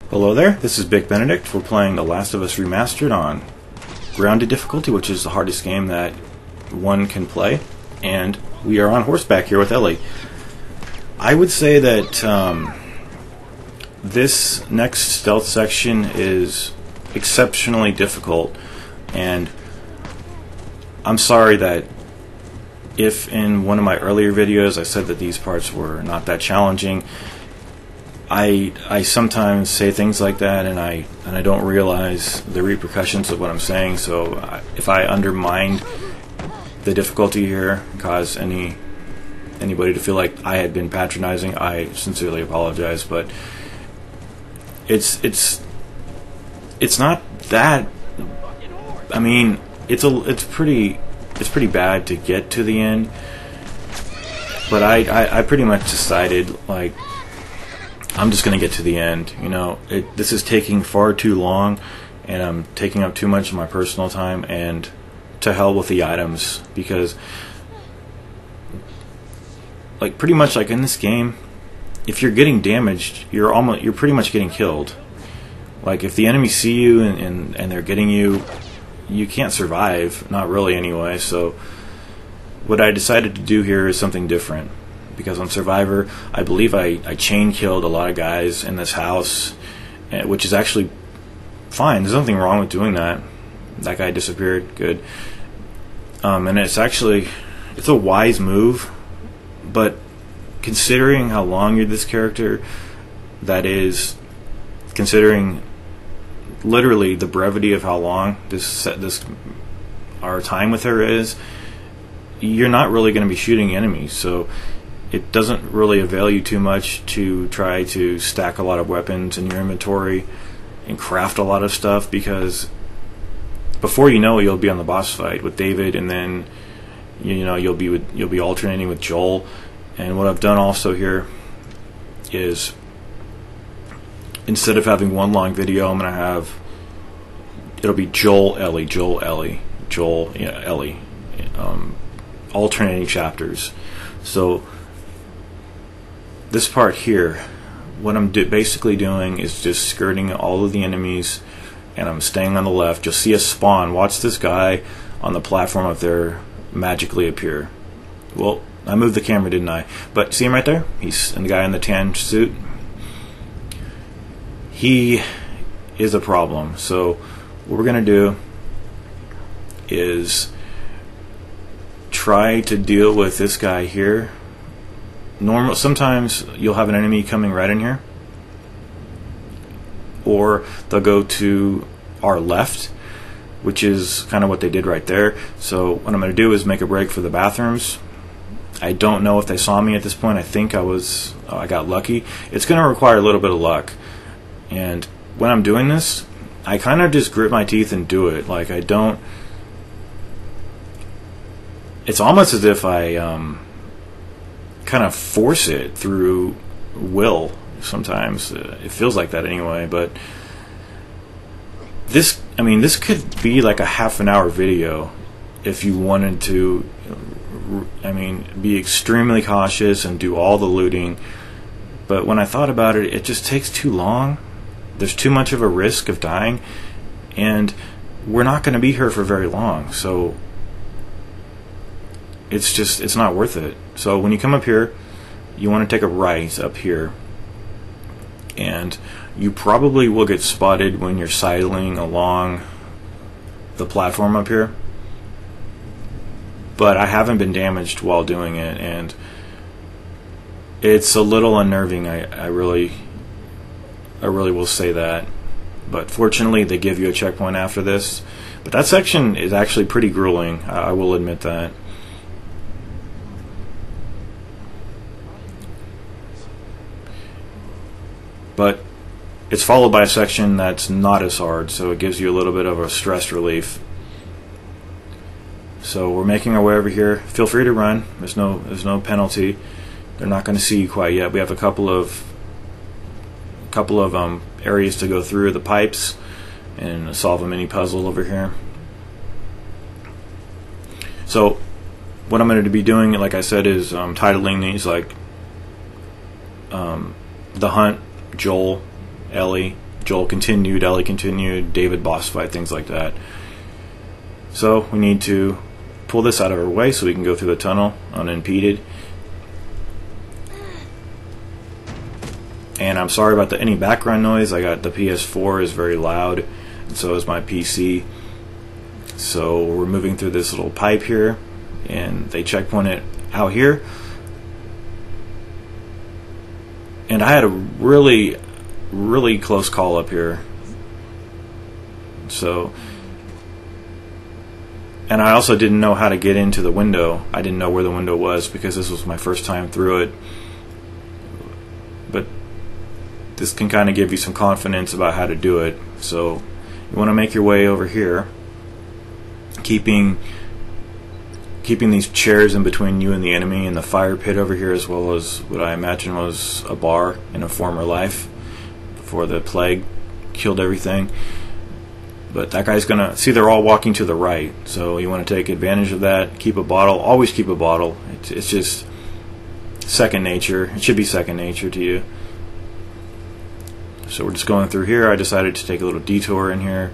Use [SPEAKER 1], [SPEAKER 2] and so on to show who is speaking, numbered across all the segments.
[SPEAKER 1] Hello there, this is Big Benedict. We're playing The Last of Us Remastered on grounded difficulty, which is the hardest game that one can play, and we are on horseback here with Ellie. I would say that this next stealth section is exceptionally difficult, and I'm sorry that if in one of my earlier videos I said that these parts were not that challenging. I sometimes say things like that, and I don't realize the repercussions of what I'm saying. So if I undermined the difficulty here, cause anybody to feel like I had been patronizing, I sincerely apologize. But it's not that. I mean, it's pretty bad to get to the end. But I pretty much decided, like, I'm just going to get to the end. You know, this is taking far too long, and I'm taking up too much of my personal time, and to hell with the items, because, like, pretty much like in this game, if you're getting damaged, you're pretty much getting killed. Like, if the enemies see you and they're getting you, you can't survive, not really anyway. So what I decided to do here is something different. Because on Survivor, I believe I chain killed a lot of guys in this house, which is actually fine. There's nothing wrong with doing that. That guy disappeared. Good. And it's a wise move. But considering how long you're this character, that is, considering literally the brevity of how long our time with her is, you're not really going to be shooting enemies. So it doesn't really avail you too much to try to stack a lot of weapons in your inventory and craft a lot of stuff, because before you know it, you'll be on the boss fight with David, and then you'll be alternating with Joel. And what I've done also here is, instead of having one long video, I'm gonna have, it'll be Joel, Ellie, Joel, Ellie, Joel, Ellie, alternating chapters. So this part here, what I'm basically doing is just skirting all of the enemies, and I'm staying on the left. You'll see a spawn. Watch this guy on the platform up there magically appear. Well, I moved the camera, didn't I? But see him right there? He's the guy in the tan suit. He is a problem. So what we're going to do is try to deal with this guy here. Sometimes you'll have an enemy coming right in here, or they'll go to our left, which is kind of what they did right there. So what I'm going to do is make a break for the bathrooms. I don't know if they saw me at this point. I think I got lucky. It's going to require a little bit of luck, and when I'm doing this, I kind of just grit my teeth and do it. Like, I don't. It's almost as if I kind of force it through will. Sometimes it feels like that anyway. But this could be like a half an hour video if you wanted to. Be extremely cautious and do all the looting. But when I thought about it, it just takes too long. There's too much of a risk of dying, and we're not going to be here for very long. So it's not worth it. So when you come up here, you want to take a right up here, and you probably will get spotted when you're sidling along the platform up here. But I haven't been damaged while doing it, and it's a little unnerving. I really will say that. But fortunately, they give you a checkpoint after this. But that section is actually pretty grueling. I will admit that. But it's followed by a section that's not as hard, so it gives you a little bit of a stress relief. So we're making our way over here. Feel free to run. There's no penalty. They're not going to see you quite yet. We have a couple of areas to go through the pipes and solve a mini puzzle over here. So what I'm going to be doing, like I said, is titling these like The Hunt, Joel, Ellie, Joel continued, Ellie continued, David boss fight, things like that. So we need to pull this out of our way so we can go through the tunnel unimpeded. And I'm sorry about any background noise. I got the PS4 is very loud, and so is my PC. So we're moving through this little pipe here, and they checkpoint it out here. And I had a really, really close call up here. So, and I also didn't know how to get into the window. I didn't know where the window was because this was my first time through it. But this can kind of give you some confidence about how to do it. So you want to make your way over here, keeping these chairs in between you and the enemy, and the fire pit over here, as well as what I imagine was a bar in a former life before the plague killed everything. But that guy's gonna see, they're all walking to the right, so you want to take advantage of that. Keep a bottle, always keep a bottle. It's just second nature. It should be second nature to you. So we're just going through here. I decided to take a little detour in here,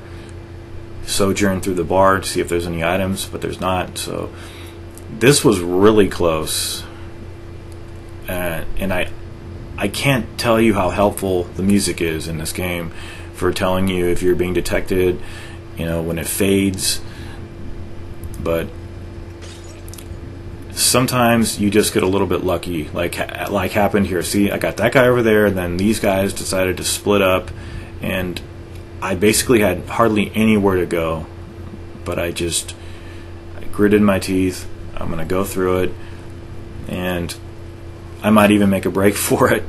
[SPEAKER 1] sojourn through the bar to see if there's any items, but there's not. So this was really close, and I can't tell you how helpful the music is in this game for telling you if you're being detected, you know, when it fades. But sometimes you just get a little bit lucky, like happened here. See, I got that guy over there, and then these guys decided to split up, and I basically had hardly anywhere to go. But I gritted my teeth. I'm gonna go through it, and I might even make a break for it.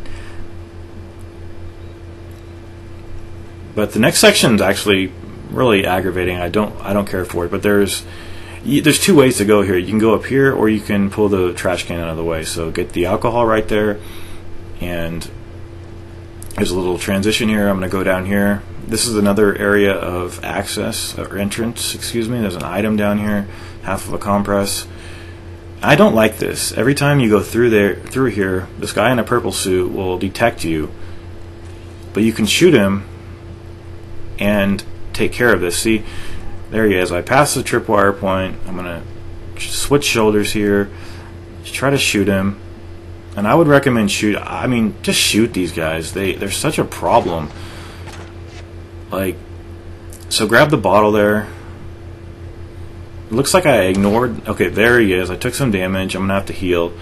[SPEAKER 1] But the next section is actually really aggravating. I don't care for it. But there's two ways to go here. You can go up here, or you can pull the trash can out of the way. So get the alcohol right there, and there's a little transition here. I'm going to go down here. This is another area of access, or entrance, excuse me. There's an item down here, half of a compress. I don't like this. Every time you go through here, this guy in a purple suit will detect you, but you can shoot him and take care of this. See, there he is. I passed the tripwire point. I'm gonna switch shoulders here, just try to shoot him. And I would recommend just shoot these guys. They're such a problem. Like, so grab the bottle there. It looks like I ignored. Okay, there he is. I took some damage. I'm gonna have to heal.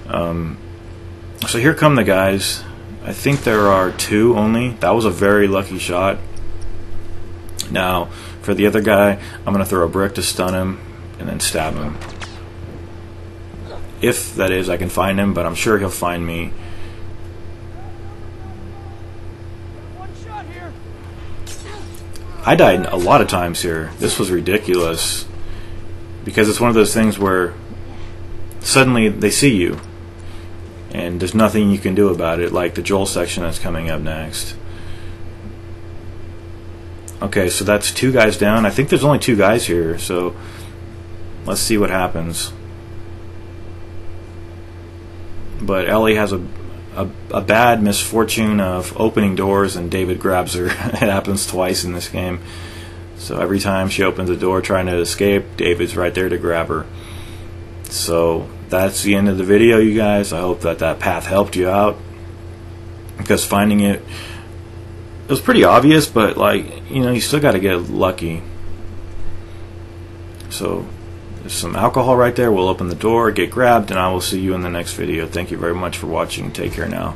[SPEAKER 1] So here come the guys. I think there are two only. That was a very lucky shot. Now, for the other guy, I'm going to throw a brick to stun him and then stab him. If, that is, I can find him, but I'm sure he'll find me.
[SPEAKER 2] One shot here.
[SPEAKER 1] I died a lot of times here. This was ridiculous. Because it's one of those things where suddenly they see you, and there's nothing you can do about it, like the Joel section that's coming up next. Okay, so that's two guys down. I think there's only two guys here, so let's see what happens. But Ellie has a bad misfortune of opening doors, and David grabs her. It happens twice in this game. So every time she opens the door trying to escape, David's right there to grab her. So that's the end of the video, you guys. I hope that path helped you out, because finding it was pretty obvious, but you still got to get lucky. So there's some alcohol right there. We'll open the door, get grabbed, and I will see you in the next video. Thank you very much for watching. Take care now.